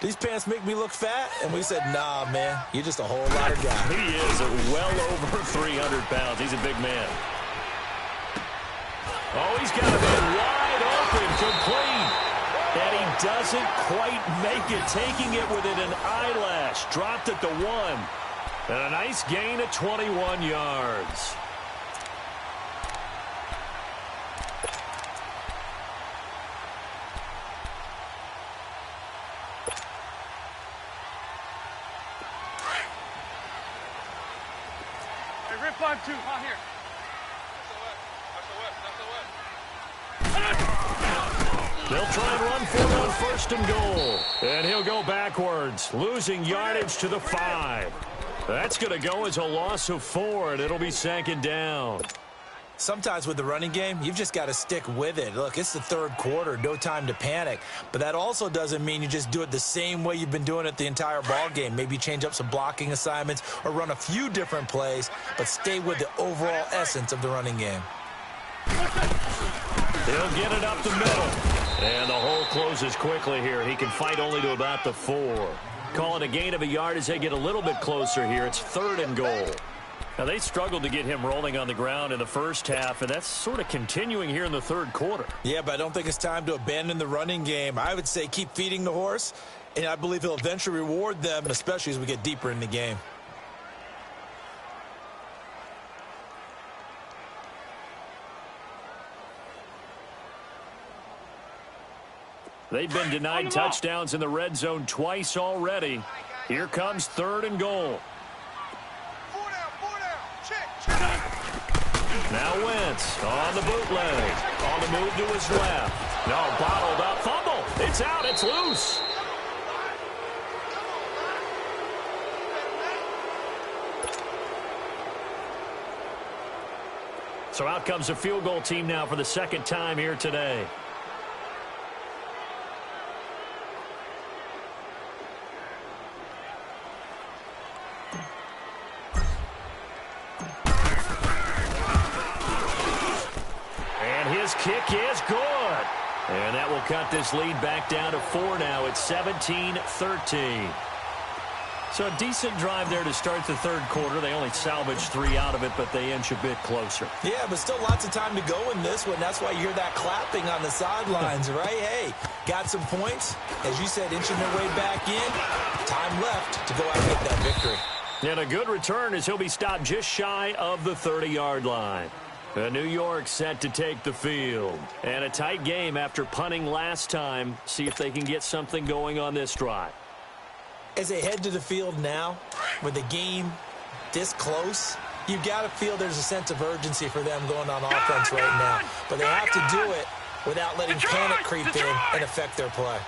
these pants make me look fat? And we said, nah, man, you're just a whole lot of guy. He is well over 300 pounds. He's a big man. Oh, he's got a man wide open. open, complete. And he doesn't quite make it, taking it within an eyelash. Dropped at the 1. And a nice gain of 21 yards. Hey, rip 5-2, out here. They'll try and run for it on 1st and goal. And he'll go backwards, losing yardage to the 5. That's going to go as a loss of 4, and it'll be 2nd down. Sometimes with the running game, you've just got to stick with it. Look, it's the 3rd quarter, no time to panic. But that also doesn't mean you just do it the same way you've been doing it the entire ball game. Maybe change up some blocking assignments or run a few different plays, but stay with the overall essence of the running game. He'll get it up the middle. And the hole closes quickly here. He can fight only to about the 4. Call it a gain of a yard as they get a little bit closer here. It's 3rd and goal. Now, they struggled to get him rolling on the ground in the first half, and that's sort of continuing here in the 3rd quarter. Yeah, but I don't think it's time to abandon the running game. I would say keep feeding the horse, and I believe he'll eventually reward them, especially as we get deeper in the game. They've been denied touchdowns in the red zone twice already. Here comes 3rd and goal. 4 down. Check. Now Wentz on the bootleg. On the move to his left. No, bottled up. Fumble. It's out. It's loose. So out comes a field goal team now for the 2nd time here today. Kick is good. And that will cut this lead back down to 4 now. It's 17-13. So a decent drive there to start the 3rd quarter. They only salvaged 3 out of it, but they inch a bit closer. Yeah, but still lots of time to go in this one. That's why you hear that clapping on the sidelines, right? Hey, got some points. As you said, inching their way back in. Time left to go out and get that victory. And a good return as he'll be stopped just shy of the 30-yard line. New York set to take the field. And a tight game after punting last time. See if they can get something going on this drive. As they head to the field now, with the game this close, you've got to feel there's a sense of urgency for them going on offense right now. But they have to do it without letting panic creep in and affect their play.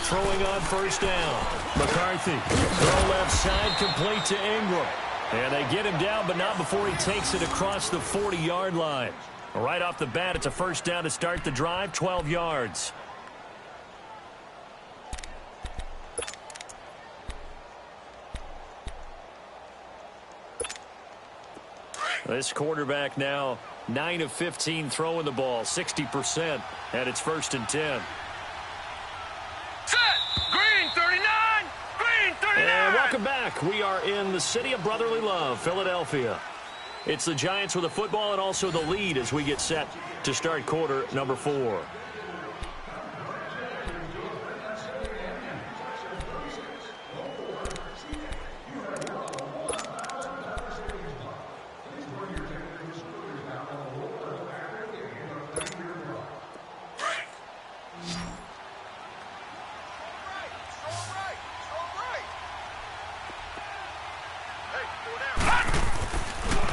Throwing on 1st down. McCarthy. Throw left side, complete to Ingram. And they get him down, but not before he takes it across the 40-yard line. Right off the bat, it's a 1st down to start the drive, 12 yards. This quarterback now 9 of 15 throwing the ball, 60%, and it's 1st and 10. Set. Green 39. Green 39. And welcome back. We are in the city of brotherly love, Philadelphia. It's the Giants with the football and also the lead as we get set to start quarter number 4.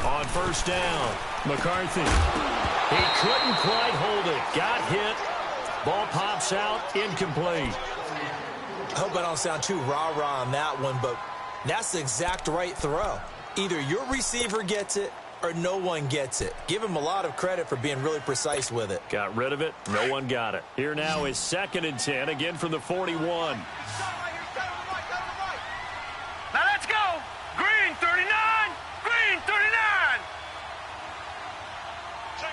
On 1st down, McCarthy. He couldn't quite hold it. Got hit. Ball pops out, incomplete. I hope I don't sound too rah-rah on that one, but that's the exact right throw. Either your receiver gets it or no one gets it. Give him a lot of credit for being really precise with it. Got rid of it. No one got it. Here now is 2nd and 10, again from the 41. Now let's go. Green 39. Green 39.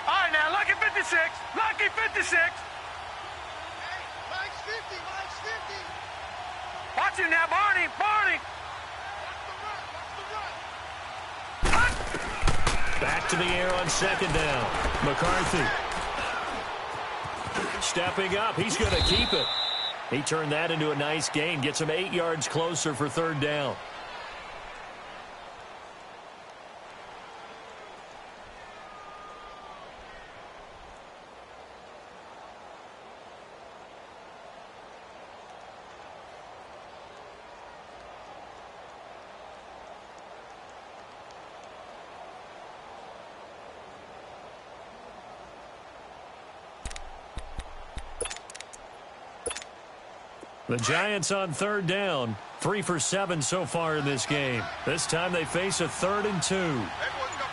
All right, now, lucky 56. Lucky 56. Hey, mine's 50. Mine's 50. Watch it now, Barney. Barney. Watch the run. Watch the run. Back to the air on 2nd down. McCarthy. Stepping up, he's going to keep it. He turned that into a nice gain, gets him 8 yards closer for third down. The Giants on third down, 3 for 7 so far in this game. This time they face a 3rd and 2. Everyone's got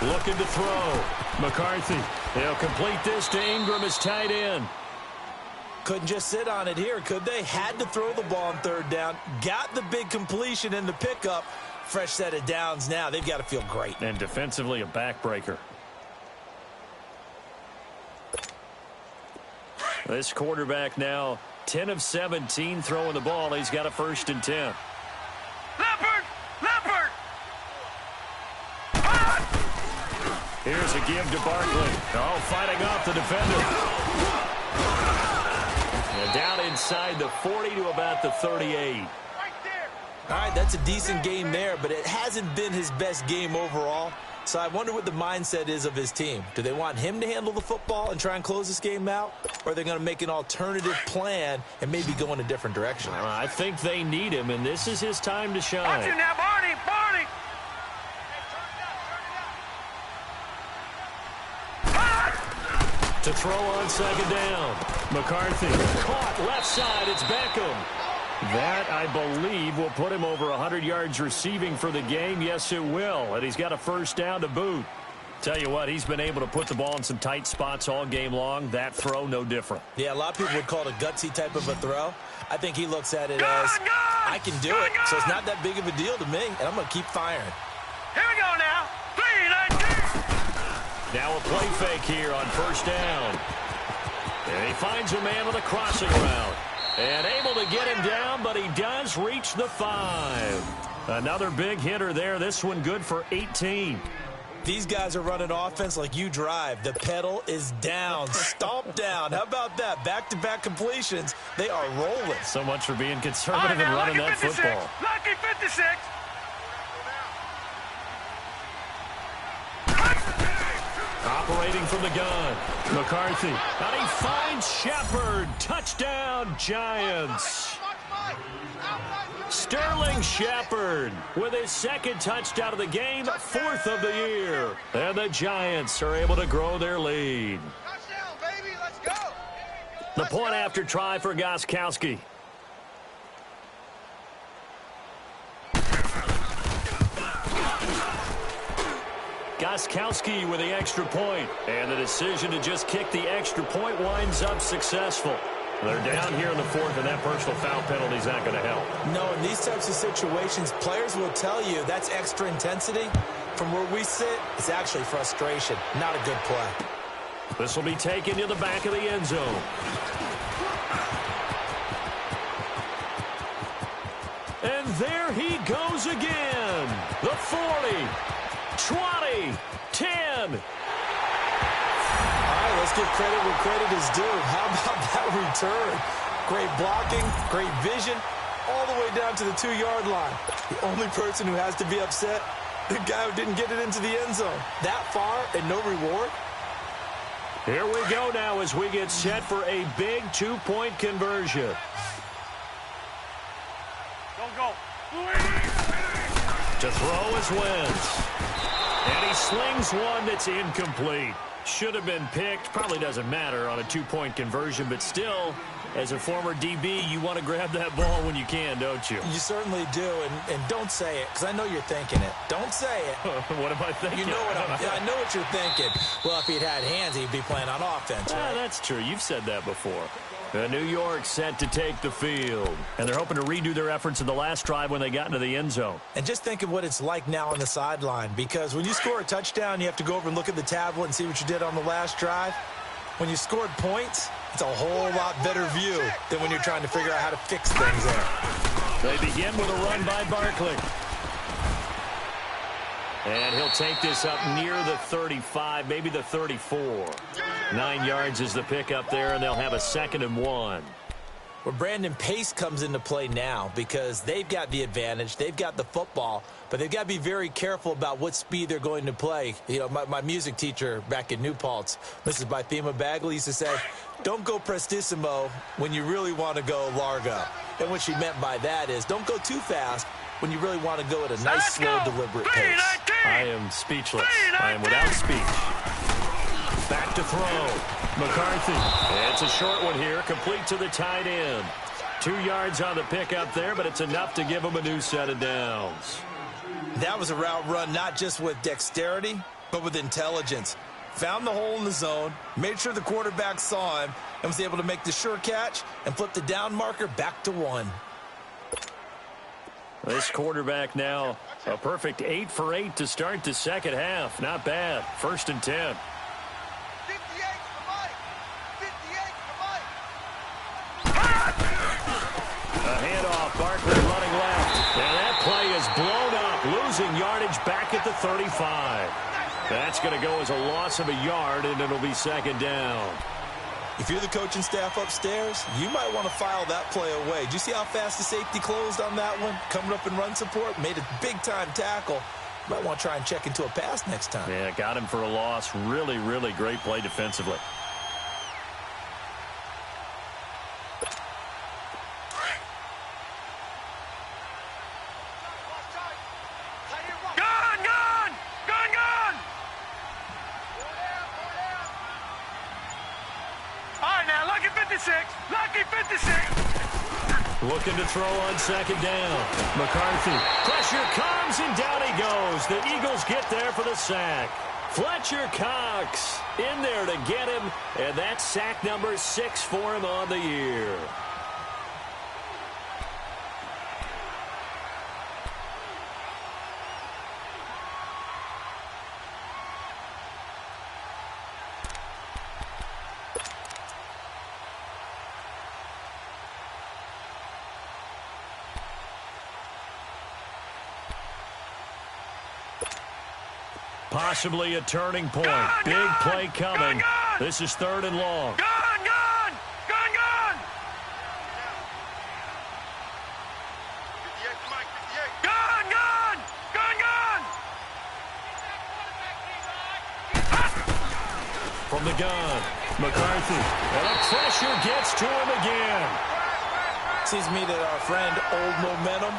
4 down. Looking to throw. McCarthy. They'll complete this to Ingram as tight end. Couldn't just sit on it here, could they? Had to throw the ball on third down. Got the big completion in the pickup. Fresh set of downs now. They've got to feel great. And defensively a backbreaker. This quarterback now 10 of 17 throwing the ball. He's got a 1st and 10. Leopard! Leopard! Here's a give to Barkley. Oh, fighting off the defender. And down inside the 40 to about the 38. Right there! All right, that's a decent game there, but it hasn't been his best game overall. So I wonder what the mindset is of his team. Do they want him to handle the football and try and close this game out? Or are they going to make an alternative plan and maybe go in a different direction? I think they need him, and this is his time to Watch shine. it now, Barney! Barney! To throw on 2nd down. McCarthy caught left side. It's Beckham. That, I believe, will put him over 100 yards receiving for the game. Yes, it will. And he's got a 1st down to boot. Tell you what, he's been able to put the ball in some tight spots all game long. That throw, no different. Yeah, a lot of people would call it a gutsy type of a throw. I think he looks at it as, I can do it, so it's not that big of a deal to me, and I'm going to keep firing. Here we go now. 3, 19. Now a play fake here on 1st down. And he finds a man with a crossing route. And able to get him down, but he does reach the 5. Another big hitter there. This one good for 18. These guys are running offense like you drive. The pedal is down, stomp down. How about that? Back-to-back completions. They are rolling. So much for being All right, conservative and now, running lucky that 56. football. Lucky 56. Operating from the gun. McCarthy. And he finds Shepard. Touchdown, Giants. Sterling Shepard with his 2nd touchdown of the game, 4th of the year. And the Giants are able to grow their lead. Touchdown, baby. Let's go. The point after try for Gostkowski. Gostkowski with the extra point. And the decision to just kick the extra point winds up successful. They're down here in the 4th, and that personal foul penalty is not going to help. No, in these types of situations, players will tell you that's extra intensity. From where we sit, it's actually frustration. Not a good play. This will be taken to the back of the end zone. And there he goes again. The 40, 20, 10. All right, let's give credit where credit is due. How about that return? Great blocking, great vision, all the way down to the 2-yard line. The only person who has to be upset, the guy who didn't get it into the end zone. That far and no reward? Here we go now as we get set for a big 2-point conversion. Go. To throw is Wentz. And he slings one that's incomplete. Should have been picked. Probably doesn't matter on a 2-point conversion, but still, as a former DB, you want to grab that ball when you can, don't you? You certainly do, and don't say it, because I know you're thinking it. Don't say it. What am I thinking? You know what I know what you're thinking. Well, if he'd had hands, he'd be playing on offense, right? That's true. You've said that before. New York set to take the field. And they're hoping to redo their efforts in the last drive when they got into the end zone. And just think of what it's like now on the sideline, because when you score a touchdown, you have to go over and look at the tablet and see what you did on the last drive. When you scored points, it's a whole lot better view than when you're trying to figure out how to fix things there. They begin with a run by Barkley. And he'll take this up near the 35, maybe the 34. 9 yards is the pickup there, and they'll have a 2nd and 1. Well, Brandon, pace comes into play now because they've got the advantage. They've got the football, but they've got to be very careful about what speed they're going to play. You know, my music teacher back in New Paltz, Mrs. Bythema Bagley, used to say, don't go prestissimo when you really want to go largo. And what she meant by that is don't go too fast when you really want to go at a nice, slow, deliberate pace. I am speechless. I am without speech. Back to throw. McCarthy. It's a short one here, complete to the tight end. 2 yards on the pickup there, but it's enough to give him a new set of downs. That was a route run not just with dexterity, but with intelligence. Found the hole in the zone, made sure the quarterback saw him, and was able to make the sure catch and flip the down marker back to 1. This quarterback now a perfect 8 for 8 to start the second half. Not bad. 1st and 10. 58 for Mike. 58 for Mike. A handoff. Barkley running left. And that play is blown up, losing yardage back at the 35. That's going to go as a loss of a yard, and it'll be 2nd down. If you're the coaching staff upstairs, you might want to file that play away. Did you see how fast the safety closed on that one? Coming up in run support, made a big-time tackle. You might want to try and check into a pass next time. Yeah, got him for a loss. Really, really great play defensively. Lucky 56. Looking to throw on 2nd down. McCarthy. Pressure comes, and down he goes. The Eagles get there for the sack. Fletcher Cox in there to get him, and that's sack number 6 for him on the year. Possibly a turning point. Big play coming. This is 3rd and long. Gone! 58 for Mike, 58. Gone! From the gun, McCarthy. And the pressure gets to him again. Seems to me that our friend Old Momentum,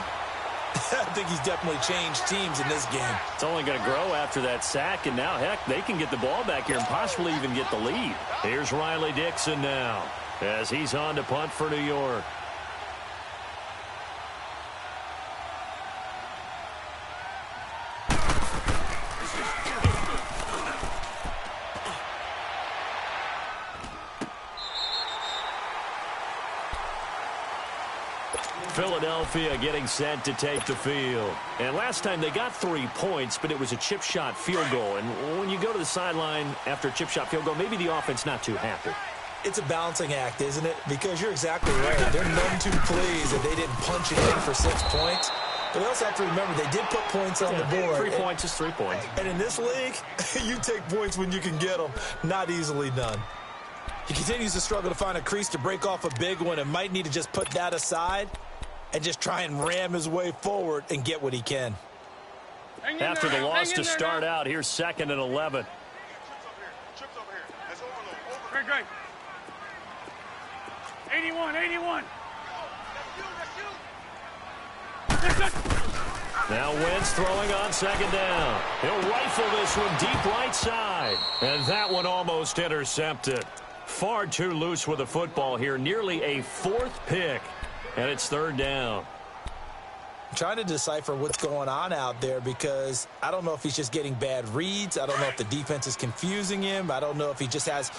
I think he's definitely changed teams in this game. It's only going to grow after that sack, and now, heck, they can get the ball back here and possibly even get the lead. Here's Riley Dixon now as he's on to punt for New York. Philadelphia getting set to take the field. And last time they got 3 points, but it was a chip shot field goal. And when you go to the sideline after a chip shot field goal, maybe the offense not too happy. It's a balancing act, isn't it? Because you're exactly right. They're none too pleased that they didn't punch it in for 6 points. But we also have to remember they did put points on the board. 3 points is 3 points. And in this league, you take points when you can get them. Not easily done. He continues to struggle to find a crease to break off a big one and might need to just put that aside and just try and ram his way forward and get what he can. After the loss to start out, here's 2nd and 11. Trips over here. That's overload. Great. 81. Now Wentz throwing on 2nd down. He'll rifle this one deep right side. And that one almost intercepted. Far too loose with the football here. Nearly a 4th pick. And it's 3rd down. I'm trying to decipher what's going on out there because I don't know if he's just getting bad reads. I don't know if the defense is confusing him. I don't know if he just has,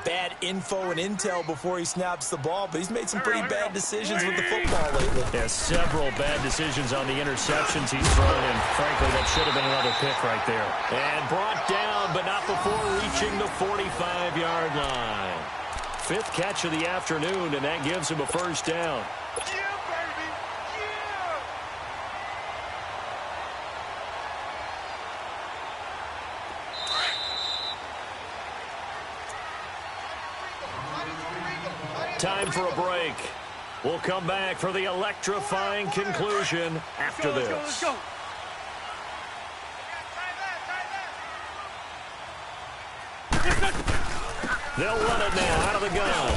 bad info and intel before he snaps the ball. But he's made some pretty bad decisions with the football lately. Yeah, several bad decisions on the interceptions he's thrown. And frankly, that should have been another pick right there. And brought down, but not before reaching the 45-yard line. 5th catch of the afternoon, and that gives him a 1st down. Yeah, baby. Yeah. time for a break. We'll come back for the electrifying conclusion after this. Let's go. They'll run it now out of the gun.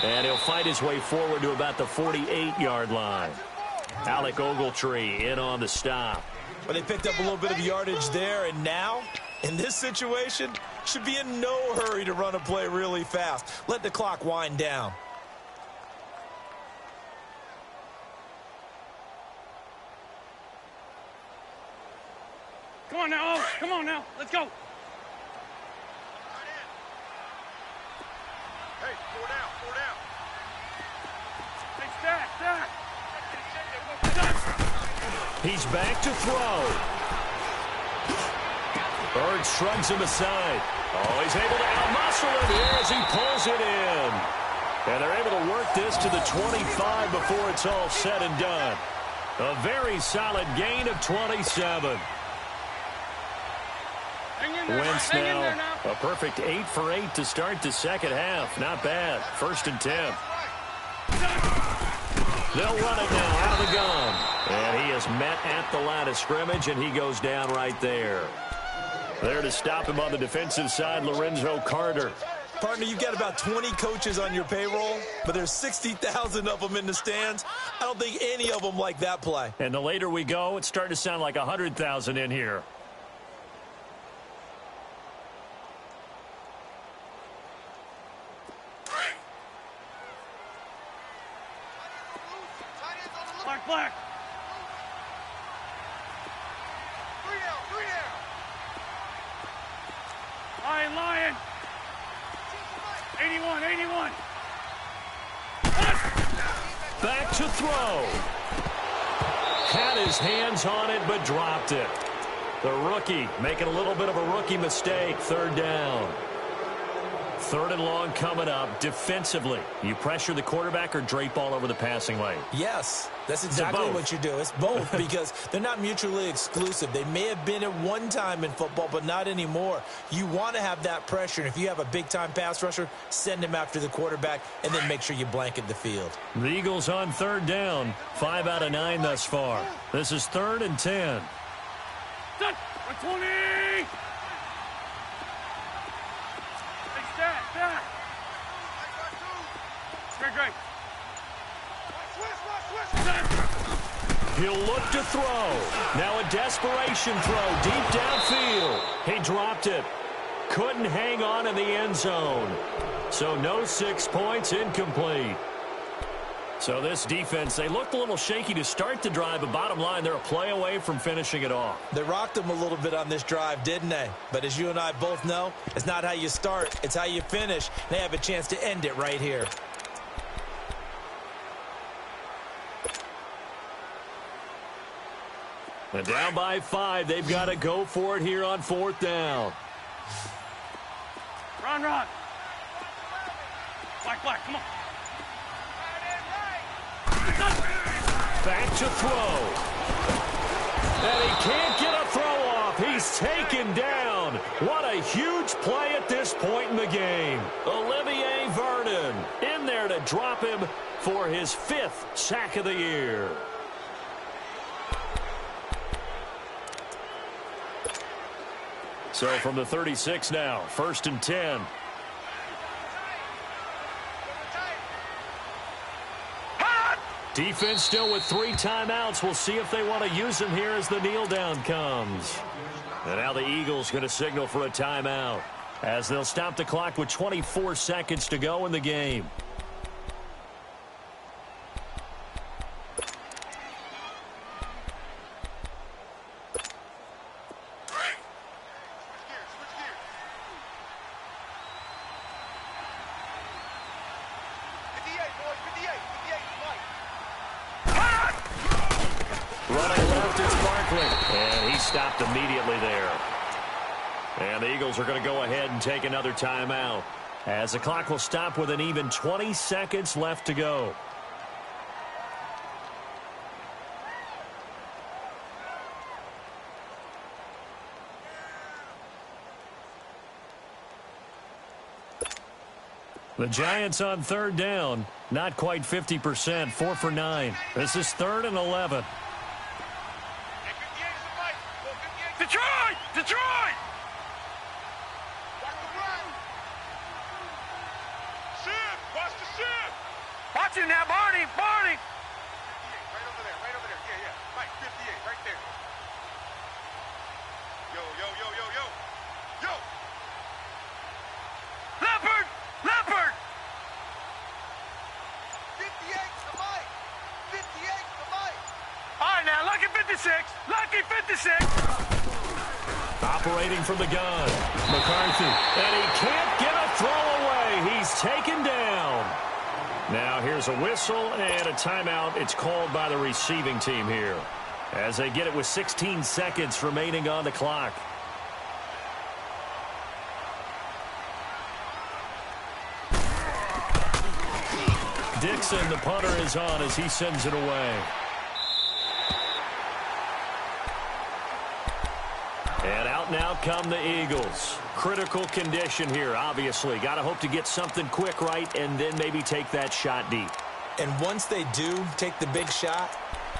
And he'll fight his way forward to about the 48-yard line. Alec Ogletree in on the stop. Well, they picked up a little bit of yardage there, and now, in this situation, should be in no hurry to run a play really fast. Let the clock wind down. Come on now, oh, come on now. Let's go. Hey, four down. Hey, stack. He's back to throw. Bird shrugs him aside. Oh, he's able to out-muscle it here as he pulls it in. And they're able to work this to the 25 before it's all said and done. A very solid gain of 27. Wentz now a perfect 8 for 8 to start the second half. Not bad. 1st and 10. They'll run it now out of the gun. And he is met at the line of scrimmage, and he goes down right there. There to stop him on the defensive side, Lorenzo Carter. Partner, you've got about 20 coaches on your payroll, but there's 60,000 of them in the stands. I don't think any of them like that play. And the later we go, it's starting to sound like 100,000 in here. Black. 3 down. Lion. 81. Back to throw. Had his hands on it, but dropped it. The rookie making a little bit of a rookie mistake. 3rd down. 3rd and long coming up. Defensively, you pressure the quarterback or drape all over the passing lane? Yes, that's exactly what you do. It's both because they're not mutually exclusive. They may have been at one time in football, but not anymore. You want to have that pressure, and if you have a big-time pass rusher, send him after the quarterback, and then make sure you blanket the field. The Eagles on 3rd down. 5 out of 9 thus far. This is 3rd and 10. Set. 20. Stack. Great. He'll look to throw. Now a desperation throw deep downfield. He dropped it. Couldn't hang on in the end zone. So no 6 points, incomplete. So this defense, they looked a little shaky to start the drive, but bottom line, they're a play away from finishing it off. They rocked them a little bit on this drive, didn't they? But as you and I both know, it's not how you start, it's how you finish. They have a chance to end it right here. And down by 5, they've got to go for it here on 4th down. Run. Black, come on. Back to throw. And he can't get a throw off. He's taken down. What a huge play at this point in the game. Olivier Vernon in there to drop him for his 5th sack of the year. So from the 36 now, 1st and 10. Defense still with 3 timeouts. We'll see if they want to use them here as the kneel down comes. And now the Eagles going to signal for a timeout as they'll stop the clock with 24 seconds to go in the game. Stopped immediately there. And the Eagles are going to go ahead and take another timeout as the clock will stop with an even 20 seconds left to go. The Giants on third down, not quite 50%, 4 for 9. This is 3rd and 11. Detroit! Detroit! Shift! Watch the shift! Watch it now, Barney! Barney! 58, right over there, right over there. Yeah, yeah. Mike, 58, right there. Yo, yo, yo, yo, yo. Yo! Leopard! Leopard! 58 to Mike! 58 to Mike! All right, now, lucky 56! Lucky 56! Operating from the gun, McCarthy, and he can't get a throw away. He's taken down. Now here's a whistle and a timeout. It's called by the receiving team here as they get it with 16 seconds remaining on the clock. Dixon, the punter, is on as he sends it away. And out now come the Eagles. Critical condition here, obviously. Got to hope to get something quick right and then maybe take that shot deep. And once they do take the big shot,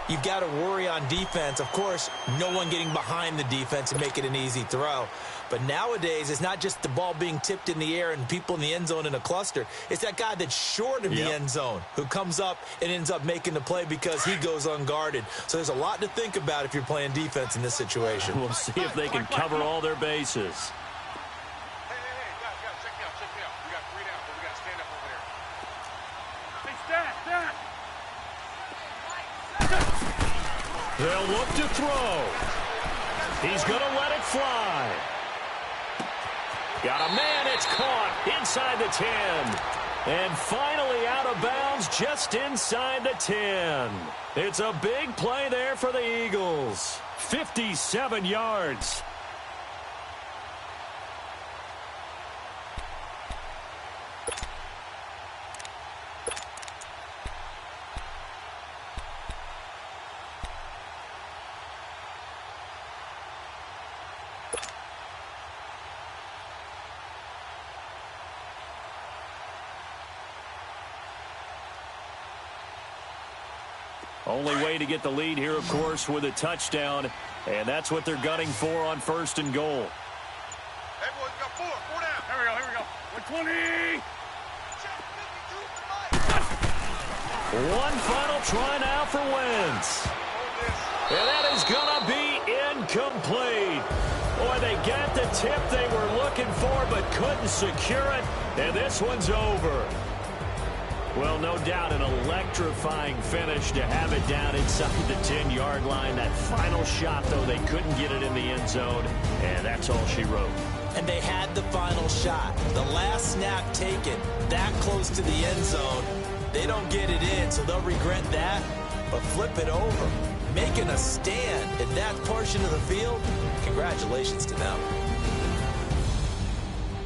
you've got to worry on defense. Of course, no one getting behind the defense and make it an easy throw. But nowadays, it's not just the ball being tipped in the air and people in the end zone in a cluster. It's that guy that's short of the end zone who comes up and ends up making the play because he goes unguarded. So there's a lot to think about if you're playing defense in this situation. We'll see if they can cover all their bases. Hey, guys, check me out. We got 3 down, but we got to stand up over there. Hey, stand. They'll look to throw. He's going to let it fly. Got a man, it's caught inside the 10. And finally out of bounds just inside the 10. It's a big play there for the Eagles. 57 yards. Only way to get the lead here, of course, with a touchdown. And that's what they're gunning for on 1st and goal. Hey, boys, we got 4 down. Here we go. 120. One final try now for Wentz. And that is going to be incomplete. Boy, they got the tip they were looking for but couldn't secure it. And this one's over. Well, no doubt an electrifying finish to have it down inside the 10-yard line. That final shot, though, they couldn't get it in the end zone, and that's all she wrote. And they had the final shot. The last snap taken that close to the end zone. They don't get it in, so they'll regret that, but flip it over. Making a stand in that portion of the field, congratulations to them.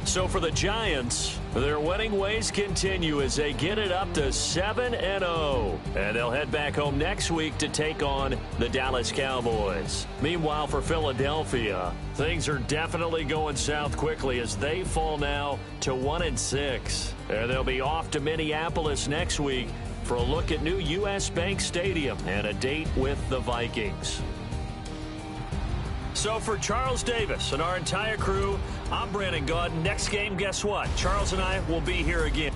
So for the Giants, their winning ways continue as they get it up to 7-0. And they'll head back home next week to take on the Dallas Cowboys. Meanwhile, for Philadelphia, things are definitely going south quickly as they fall now to 1-6. And they'll be off to Minneapolis next week for a look at new U.S. Bank Stadium and a date with the Vikings. So for Charles Davis and our entire crew, I'm Brandon Gaudin. Next game, guess what? Charles and I will be here again.